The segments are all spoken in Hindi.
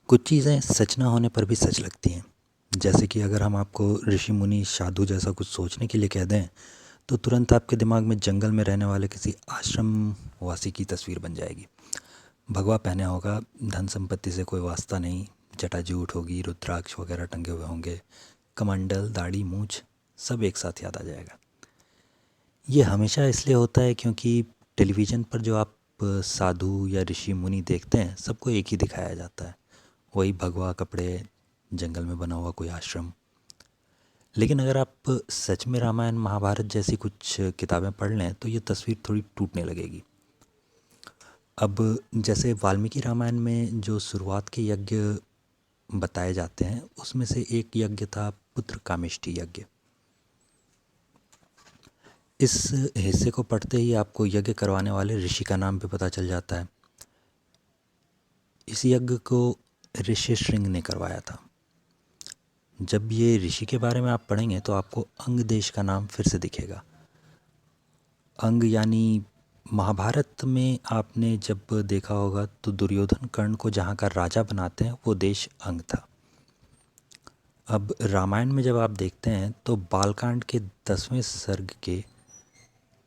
कुछ चीज़ें सच ना होने पर भी सच लगती हैं। जैसे कि अगर हम आपको ऋषि मुनि साधु जैसा कुछ सोचने के लिए कह दें तो तुरंत आपके दिमाग में जंगल में रहने वाले किसी आश्रम वासी की तस्वीर बन जाएगी। भगवा पहने होगा, धन संपत्ति से कोई वास्ता नहीं, जटाजूट होगी, रुद्राक्ष वगैरह टंगे हुए होंगे, कमंडल, दाढ़ी, मूछ सब एक साथ याद आ जाएगा। ये हमेशा इसलिए होता है क्योंकि टेलीविज़न पर जो आप साधु या ऋषि मुनि देखते हैं सबको एक ही दिखाया जाता है, वही भगवा कपड़े, जंगल में बना हुआ कोई आश्रम। लेकिन अगर आप सच में रामायण महाभारत जैसी कुछ किताबें पढ़ लें तो ये तस्वीर थोड़ी टूटने लगेगी। अब जैसे वाल्मीकि रामायण में जो शुरुआत के यज्ञ बताए जाते हैं उसमें से एक यज्ञ था पुत्र कामेष्टि यज्ञ। इस हिस्से को पढ़ते ही आपको यज्ञ करवाने वाले ऋषि का नाम भी पता चल जाता है। इस यज्ञ को ऋषि श्रृंग ने करवाया था। जब ये ऋषि के बारे में आप पढ़ेंगे तो आपको अंग देश का नाम फिर से दिखेगा। अंग यानी महाभारत में आपने जब देखा होगा तो दुर्योधन कर्ण को जहाँ का राजा बनाते हैं वो देश अंग था। अब रामायण में जब आप देखते हैं तो बालकांड के 10वें सर्ग के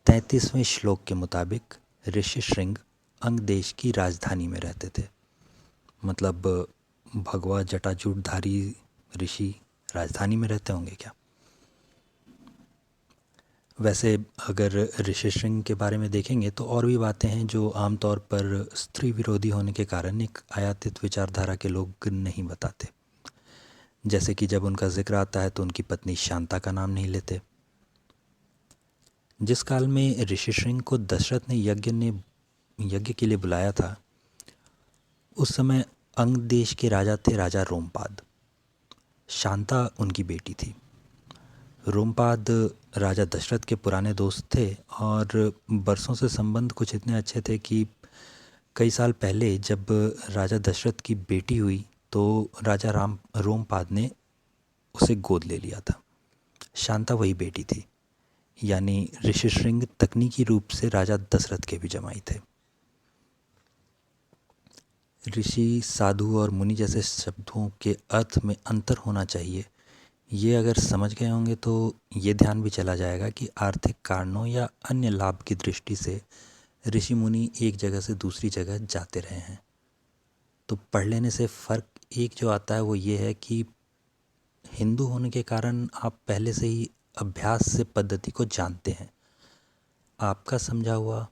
33वें श्लोक के मुताबिक ऋषि श्रृंग अंग देश की राजधानी में रहते थे। मतलब भगवा जटाजूटधारी ऋषि राजधानी में रहते होंगे क्या? वैसे अगर ऋषि श्रृंग के बारे में देखेंगे तो और भी बातें हैं जो आमतौर पर स्त्री विरोधी होने के कारण एक आयातित विचारधारा के लोग नहीं बताते। जैसे कि जब उनका जिक्र आता है तो उनकी पत्नी शांता का नाम नहीं लेते। जिस काल में ऋषि श्रृंग को दशरथ ने यज्ञ के लिए बुलाया था उस समय अंग देश के राजा थे राजा रोमपाद। शांता उनकी बेटी थी। रोमपाद राजा दशरथ के पुराने दोस्त थे और बरसों से संबंध कुछ इतने अच्छे थे कि कई साल पहले जब राजा दशरथ की बेटी हुई तो राजा रोमपाद ने उसे गोद ले लिया था। शांता वही बेटी थी, यानी ऋषि श्रृंग तकनीकी रूप से राजा दशरथ के भी जमाई थे। ऋषि, साधु और मुनि जैसे शब्दों के अर्थ में अंतर होना चाहिए, ये अगर समझ गए होंगे तो ये ध्यान भी चला जाएगा कि आर्थिक कारणों या अन्य लाभ की दृष्टि से ऋषि मुनि एक जगह से दूसरी जगह जाते रहे हैं। तो पढ़ लेने से फ़र्क एक जो आता है वो ये है कि हिंदू होने के कारण आप पहले से ही अभ्यास से पद्धति को जानते हैं। आपका समझा हुआ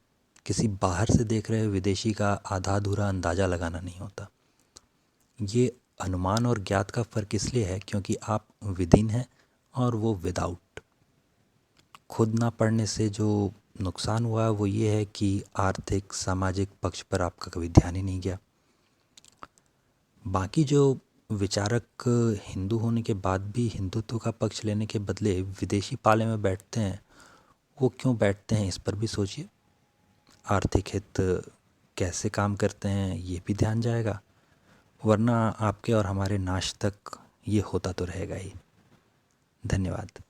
किसी बाहर से देख रहे विदेशी का आधा अधूरा अंदाज़ा लगाना नहीं होता। ये अनुमान और ज्ञात का फ़र्क इसलिए है क्योंकि आप विदिन हैं और वो विदाउट। खुद ना पढ़ने से जो नुकसान हुआ वो ये है कि आर्थिक सामाजिक पक्ष पर आपका कभी ध्यान ही नहीं गया। बाकी जो विचारक हिंदू होने के बाद भी हिंदुत्व का पक्ष लेने के बदले विदेशी पाले में बैठते हैं, वो क्यों बैठते हैं इस पर भी सोचिए। आर्थिक हित कैसे काम करते हैं ये भी ध्यान जाएगा, वरना आपके और हमारे नाश तक ये होता तो रहेगा ही। धन्यवाद।